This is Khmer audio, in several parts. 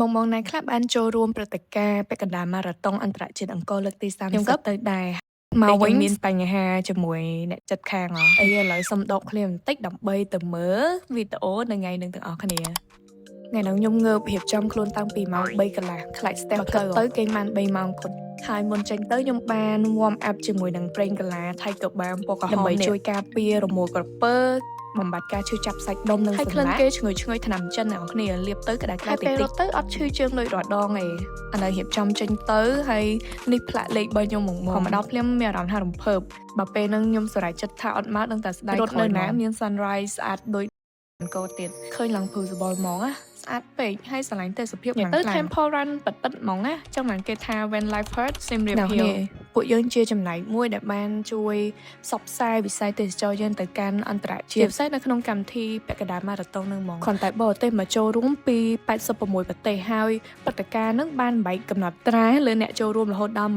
បងណាខ្លះបានចូលរួមព្រឹត្តិការណ៍ពាក់កណ្ដាលម៉ារ៉ាតុងអន្តរជាតិអង្គរលើកទី30ខ្ញុំក៏ទៅដែរមកវិញមានបញ្ហាជាមួយអ្នកចិត្តខាងអីឥឡូវសុំដកឃ្លាបន្តិចដើម្បីទៅមើលវីដេអូនៅថ្ងៃនឹងទាំងអស់គ្នាថ្ងៃនោះខ្ញុំងើបរៀបចំខ្លួនតាំងពីម៉ោង3កន្លះខ្លាចស្ទះទៅគេបាន3ម៉ោងគត់ហើយមុនចេញទៅខ្ញុំបាន warm up ជាមួយនឹងប្រេងកាឡាថៃក៏បានពណ៌ក្រហមដើម្បីជួយការពាររមួលក្រពើបំបត្តិការឈឺចាប់សាច់ដុំនិងសន្លាក់ហើយក្លិនគេឈ្ងុយថ្នាំចិនអ្នកនរគ្នាលាបទៅក្តៅៗតិចទៅអត់ឈឺជើងដូចរាល់ដងទេឥឡូវរៀបចំចេញទៅហើយនេះផ្លាក់លេខ3ខ្ញុំមកមកដល់ភ្លាមមានអារម្មណ៍ថារំភើបបើពេលហ្នឹងខ្ញុំសម្រេចចិត្តថាអត់មកដឹងតែស្ដាយរត់នៅណាមាន sunrise ស្អាតដូចអង្គរទៀតឃើញឡើង visible ហ្មងណាស្អាតពេកហើយស្រឡាញ់ទេសភាពខ្លាំងទៅ Temple Run ប៉ិតហ្មងណាចឹងមិនគេថា when life hurts សិមរៀបហៀវពួកយើងជាចំណែកមួយដែលបានជួយផ្សព្វផ្សាយវិស័យទេសចរយើងទៅកាន់អន្តរជាតិពិសេសនៅក្នុងកម្មវិធីពាក់កណ្ដាលម៉ារ៉ាតុងនឹងហ្មងគ្រាន់តែបរទេសមកចូលរួមពី86ប្រទេសហើយព្រឹត្តិការណ៍នឹងបានបែកកំណត់ត្រាលើអ្នកចូលរួមរហូតដល់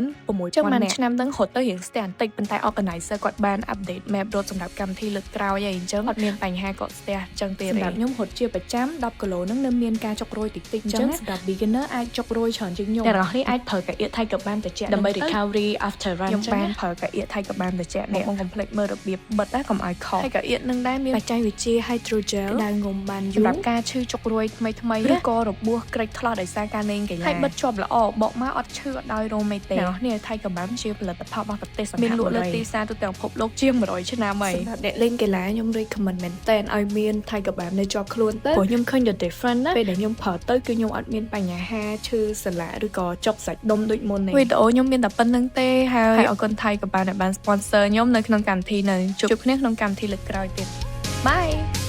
16000ចឹងបានឆ្នាំហ្នឹងរត់ទៅរៀងស្ទះបន្តិចប៉ុន្តែ organizer គាត់បាន update map road សម្រាប់កម្មវិធីលើកក្រោយហើយអញ្ចឹងអត់មានបញ្ហាកកស្ទះចឹងទេសម្រាប់ខ្ញុំរត់ជាប្រចាំ10គីឡូហ្នឹងនៅមានការចុករយតិចៗអញ្ចឹងសម្រាប់ beginner អាចចុករយច្រើនជាងខ្ញុំអ្នកនរនេះអាចប្រើកាអៀតថៃក៏បានតិចដើម្បី recovery after run ខ្ញុំបានប្រើកាអៀតថៃក៏បានតិចនេះបងកុំភ្លេចមើលរបៀបបិទណាកុំឲ្យខុសហើយកាអៀតនឹងដែរមានបច្ចេកវិទ្យា hydrogel ដែលងុំបានយូរសម្រាប់ការឈឺចុករយថ្មីឬក៏របួសក្រិចថ្លោះដោយសារការលេងកីឡាហើយបិទជាប់ល្អបកមកអត់ឈឺអត់ដោយរោមអីទេនេះថៃក៏បានជាផលិតផលរបស់ប្រទេសមានលក់លើទីផ្សារទូទាំងពិភពលោកជាង100ឆ្នាំហើយសម្រាប់អ្នកលេងកីឡាខ្ញុំ recommend មែនតើឲ្យមានថៃក៏បាននៅជាប់ខ្លួនទៅព្រោះខ្ញុំឃើញ the different ណាពេលដែលខ្ញុំប្រើទៅគឺខ្ញុំអត់មានបញ្ហាឈឺសន្លាក់ឬក៏ចុកសាច់ដុំដូចមុនទេវីដេអូខ្ញុំមានតែប៉ុណ្្នឹងទេហើយអរគុណថៃក៏បាន sponsor ខ្ញុំនៅក្នុងកម្មវិធីនៅជួបគ្នាក្នុងកម្មវិធីលើកក្រោយទៀត Bye